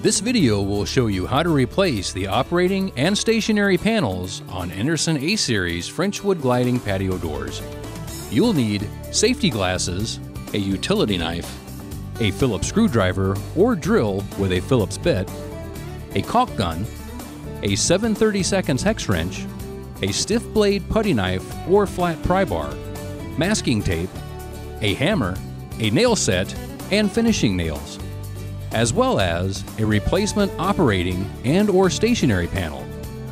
This video will show you how to replace the operating and stationary panels on Andersen A-Series Frenchwood gliding patio doors. You'll need safety glasses, a utility knife, a Phillips screwdriver or drill with a Phillips bit, a caulk gun, a 7/32 hex wrench, a stiff blade putty knife or flat pry bar, masking tape, a hammer, a nail set, and finishing nails, as well as a replacement operating and/or stationary panel,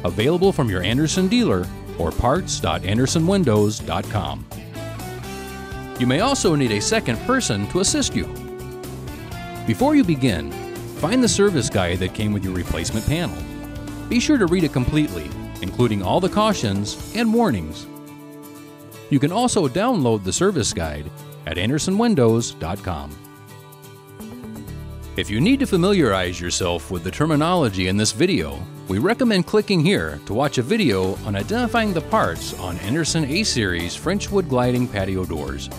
available from your Andersen dealer or parts.andersenwindows.com. You may also need a second person to assist you. Before you begin, find the service guide that came with your replacement panel. Be sure to read it completely, including all the cautions and warnings. You can also download the service guide at andersenwindows.com. If you need to familiarize yourself with the terminology in this video, we recommend clicking here to watch a video on identifying the parts on Andersen A-Series Frenchwood gliding patio doors.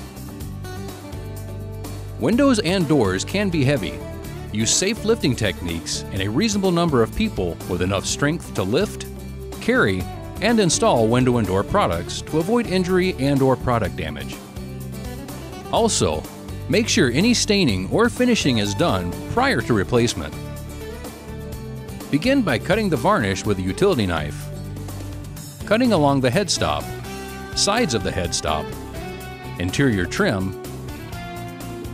Windows and doors can be heavy. Use safe lifting techniques and a reasonable number of people with enough strength to lift, carry, and install window and door products to avoid injury and/or product damage. Also, make sure any staining or finishing is done prior to replacement. Begin by cutting the varnish with a utility knife, cutting along the headstop, sides of the headstop, interior trim,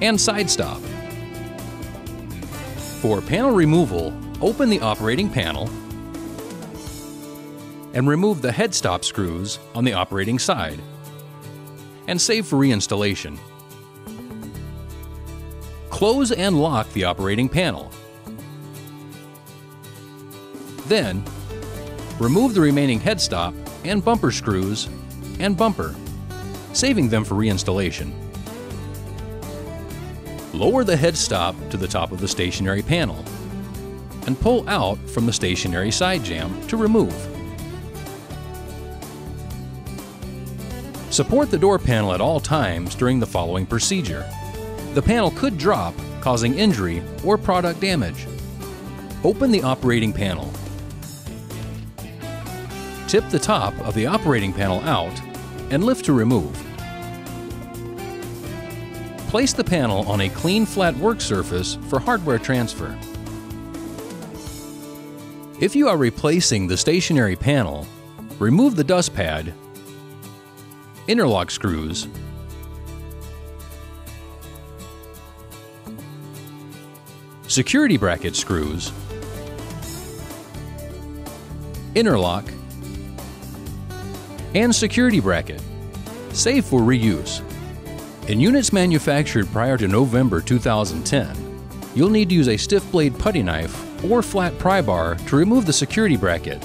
and side stop. For panel removal, open the operating panel and remove the headstop screws on the operating side, and save for reinstallation. Close and lock the operating panel. Then, remove the remaining headstop and bumper screws and bumper, saving them for reinstallation. Lower the headstop to the top of the stationary panel and pull out from the stationary side jamb to remove. Support the door panel at all times during the following procedure. The panel could drop, causing injury or product damage. Open the operating panel. Tip the top of the operating panel out and lift to remove. Place the panel on a clean, flat work surface for hardware transfer. If you are replacing the stationary panel, remove the DUSTPAD, interlock screws, security bracket screws, interlock, and security bracket. Save for reuse. In units manufactured prior to November 2010, you'll need to use a stiff blade putty knife or flat pry bar to remove the security bracket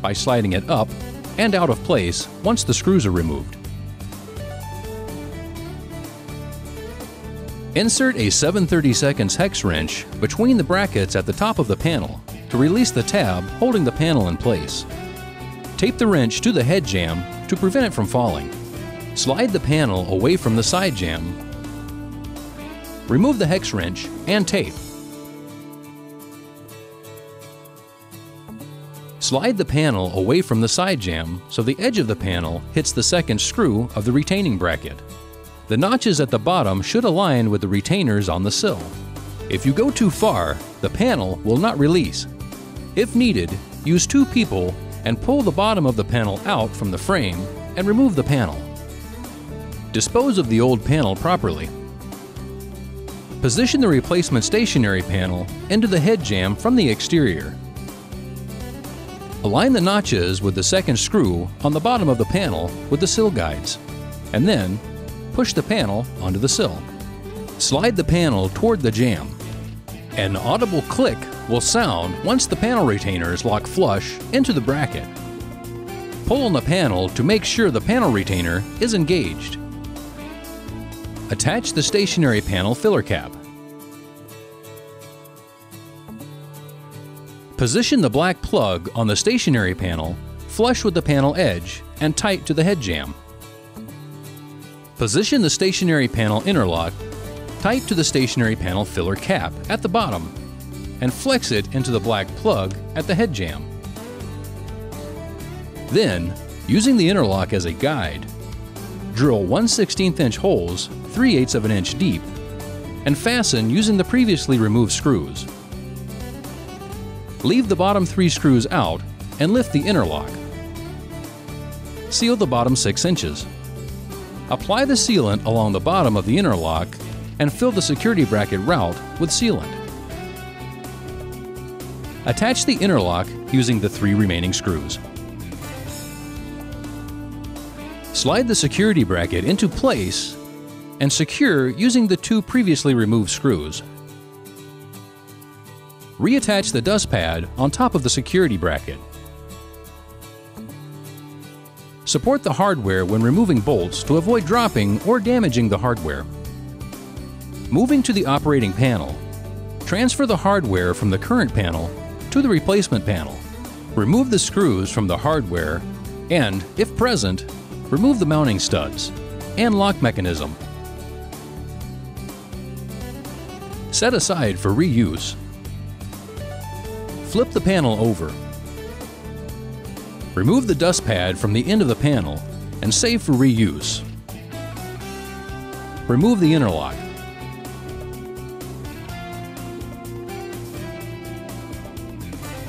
by sliding it up and out of place once the screws are removed. Insert a 7/32 hex wrench between the brackets at the top of the panel to release the tab holding the panel in place. Tape the wrench to the head jamb to prevent it from falling. Slide the panel away from the side jamb. Remove the hex wrench and tape. Slide the panel away from the side jamb so the edge of the panel hits the second screw of the retaining bracket. The notches at the bottom should align with the retainers on the sill. If you go too far, the panel will not release. If needed, use two people and pull the bottom of the panel out from the frame and remove the panel. Dispose of the old panel properly. Position the replacement stationary panel into the head jamb from the exterior. Align the notches with the second screw on the bottom of the panel with the sill guides, and then push the panel onto the sill. Slide the panel toward the jamb. An audible click will sound once the panel retainers lock flush into the bracket. Pull on the panel to make sure the panel retainer is engaged. Attach the stationary panel filler cap. Position the black plug on the stationary panel flush with the panel edge and tight to the head jamb. Position the stationary panel interlock tight to the stationary panel filler cap at the bottom. and flex it into the black plug at the head jamb. Then, using the interlock as a guide, drill 1/16" holes 3/8 of an inch deep and fasten using the previously removed screws. Leave the bottom 3 screws out and lift the interlock. Seal the bottom 6 inches. Apply the sealant along the bottom of the interlock and fill the security bracket route with sealant. Attach the interlock using the 3 remaining screws. Slide the security bracket into place and secure using the 2 previously removed screws. Reattach the dust pad on top of the security bracket. Support the hardware when removing bolts to avoid dropping or damaging the hardware. Moving to the operating panel, transfer the hardware from the current panel to the replacement panel. Remove the screws from the hardware and, if present, remove the mounting studs and lock mechanism. Set aside for reuse. Flip the panel over. Remove the dust pad from the end of the panel and save for reuse. Remove the interlock.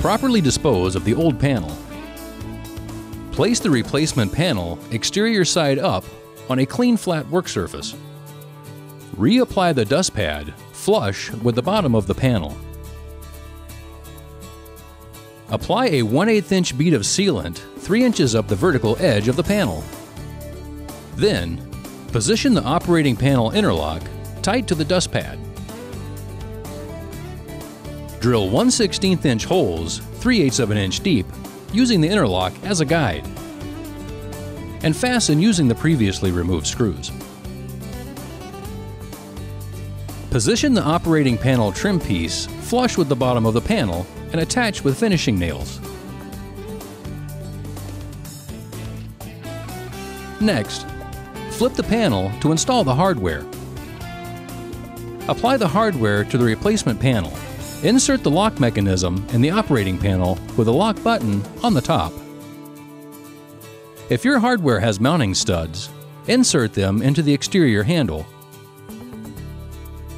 Properly dispose of the old panel. Place the replacement panel exterior side up on a clean flat work surface. Reapply the dust pad flush with the bottom of the panel. Apply a 1/8 inch bead of sealant 3 inches up the vertical edge of the panel. Then, position the operating panel interlock tight to the dust pad. Drill 1/16 inch holes 3/8 of an inch deep using the interlock as a guide, and fasten using the previously removed screws. Position the operating panel trim piece flush with the bottom of the panel and attach with finishing nails. Next, flip the panel to install the hardware. Apply the hardware to the replacement panel. Insert the lock mechanism in the operating panel with a lock button on the top. If your hardware has mounting studs, insert them into the exterior handle.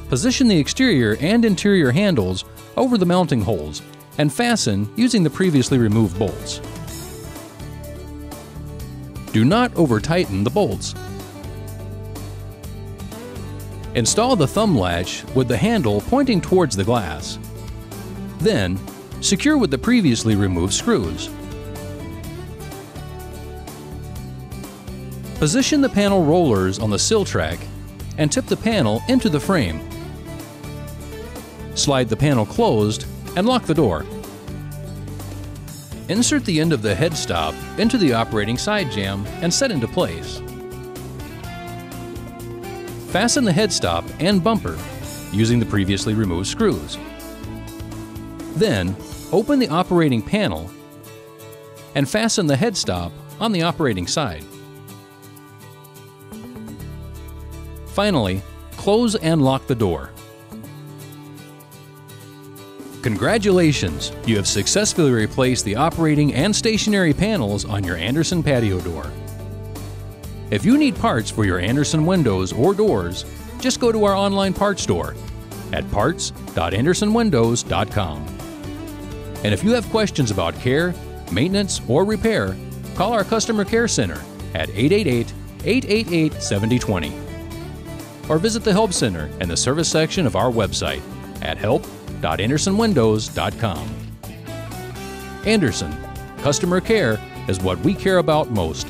Position the exterior and interior handles over the mounting holes and fasten using the previously removed bolts. Do not over-tighten the bolts. Install the thumb latch with the handle pointing towards the glass. Then, secure with the previously removed screws. Position the panel rollers on the sill track and tip the panel into the frame. Slide the panel closed and lock the door. Insert the end of the head stop into the operating side jamb and set into place. Fasten the head stop and bumper using the previously removed screws. Then, open the operating panel and fasten the head stop on the operating side. Finally, close and lock the door. Congratulations! You have successfully replaced the operating and stationary panels on your Andersen patio door. If you need parts for your Andersen windows or doors, just go to our online parts store at parts.andersenwindows.com. And if you have questions about care, maintenance, or repair, call our Customer Care Center at 888-888-7020. Or visit the Help Center in the Service section of our website at help.andersenwindows.com. Andersen, customer care is what we care about most.